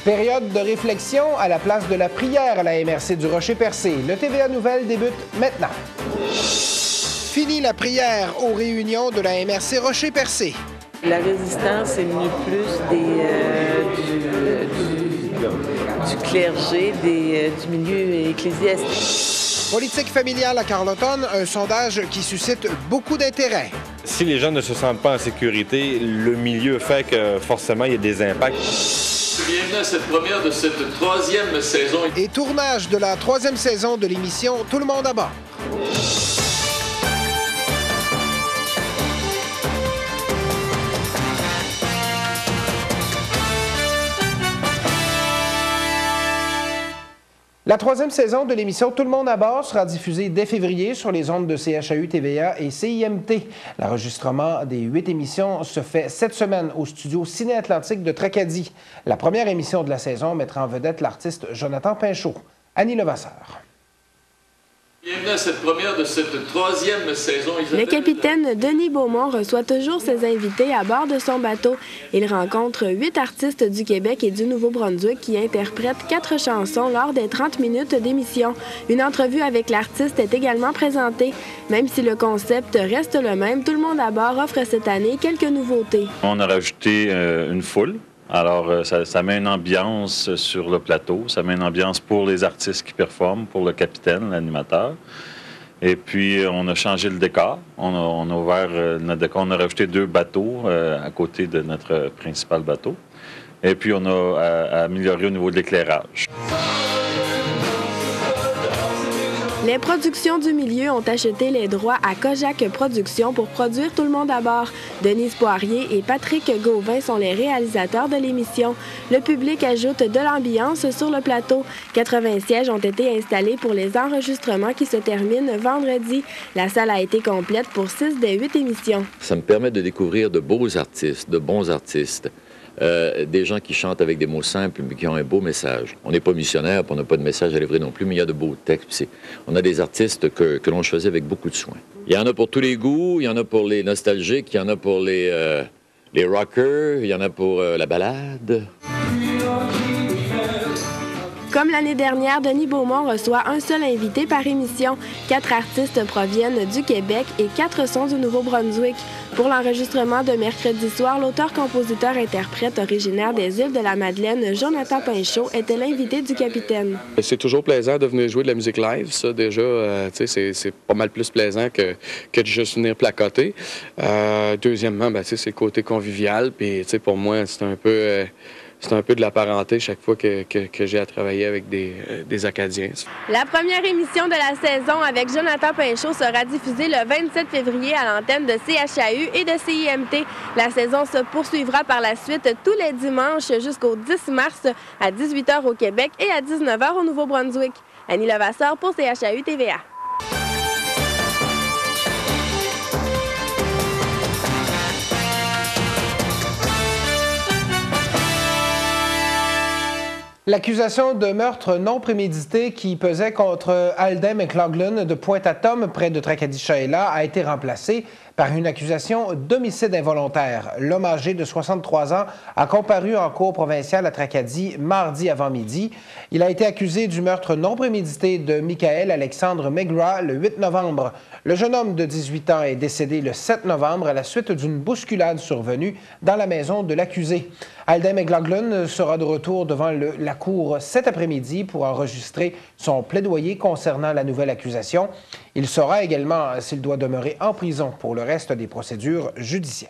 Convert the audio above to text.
Période de réflexion à la place de la prière à la MRC du Rocher-Percé. Le TVA Nouvelle débute maintenant. Fini la prière aux réunions de la MRC Rocher-Percé. La résistance est venue plus du clergé, du milieu ecclésiastique. Politique familiale à Carleton, un sondage qui suscite beaucoup d'intérêt. Si les gens ne se sentent pas en sécurité, le milieu fait que forcément il y a des impacts. Bienvenue à cette première de cette troisième saison. Et tournage de la troisième saison de l'émission Tout le monde à bord. La troisième saison de l'émission Tout le monde à bord sera diffusée dès février sur les ondes de CHAU, TVA et CIMT. L'enregistrement des 8 émissions se fait cette semaine au studio Ciné-Atlantique de Tracadie. La première émission de la saison mettra en vedette l'artiste Jonathan Pinchot. Annie Levasseur. Bienvenue à cette première de cette troisième saison. Le capitaine Denis Beaumont reçoit toujours ses invités à bord de son bateau. Il rencontre 8 artistes du Québec et du Nouveau-Brunswick qui interprètent 4 chansons lors des 30 minutes d'émission. Une entrevue avec l'artiste est également présentée. Même si le concept reste le même, Tout le monde à bord offre cette année quelques nouveautés. On a rajouté une foule. Alors, ça met une ambiance sur le plateau, ça met une ambiance pour les artistes qui performent, pour le capitaine, l'animateur. Et puis, on a changé le décor. On a ouvert notre décor. On a rajouté 2 bateaux à côté de notre principal bateau. Et puis, on a amélioré au niveau de l'éclairage. Les productions du milieu ont acheté les droits à Kojak Productions pour produire Tout le monde à bord. Denise Poirier et Patrick Gauvin sont les réalisateurs de l'émission. Le public ajoute de l'ambiance sur le plateau. 80 sièges ont été installés pour les enregistrements qui se terminent vendredi. La salle a été complète pour 6 des 8 émissions. Ça me permet de découvrir de beaux artistes, de bons artistes. Des gens qui chantent avec des mots simples, mais qui ont un beau message. On n'est pas missionnaire, on n'a pas de message à livrer non plus, mais il y a de beaux textes. On a des artistes que l'on choisit avec beaucoup de soin. Il y en a pour tous les goûts, il y en a pour les nostalgiques, il y en a pour les rockers, il y en a pour la ballade. Comme l'année dernière, Denis Beaumont reçoit un seul invité par émission. 4 artistes proviennent du Québec et 4 sont du Nouveau-Brunswick. Pour l'enregistrement de mercredi soir, l'auteur-compositeur-interprète originaire des îles de la Madeleine, Jonathan Pinchot, était l'invité du capitaine. C'est toujours plaisant de venir jouer de la musique live. Ça, déjà, c'est pas mal plus plaisant que de juste venir placoter. Deuxièmement, c'est le côté convivial. Puis, pour moi, c'est un peu... C'est un peu de la parenté chaque fois que j'ai à travailler avec des Acadiens. La première émission de la saison avec Jonathan Pinchot sera diffusée le 27 février à l'antenne de CHAU et de CIMT. La saison se poursuivra par la suite tous les dimanches jusqu'au 10 mars à 18h au Québec et à 19h au Nouveau-Brunswick. Annie Levasseur pour CHAU TVA. L'accusation de meurtre non prémédité qui pesait contre Alden McLaughlin de Pointe-à-Tom, près de Tracadie-Shaila, a été remplacée par une accusation d'homicide involontaire. L'homme âgé de 63 ans a comparu en cour provinciale à Tracadie mardi avant midi. Il a été accusé du meurtre non prémédité de Michael Alexandre Megra le 8 novembre. Le jeune homme de 18 ans est décédé le 7 novembre à la suite d'une bousculade survenue dans la maison de l'accusé. Alden McLaughlin sera de retour devant la cour cet après-midi pour enregistrer son plaidoyer concernant la nouvelle accusation. Il saura également s'il doit demeurer en prison pour le reste des procédures judiciaires.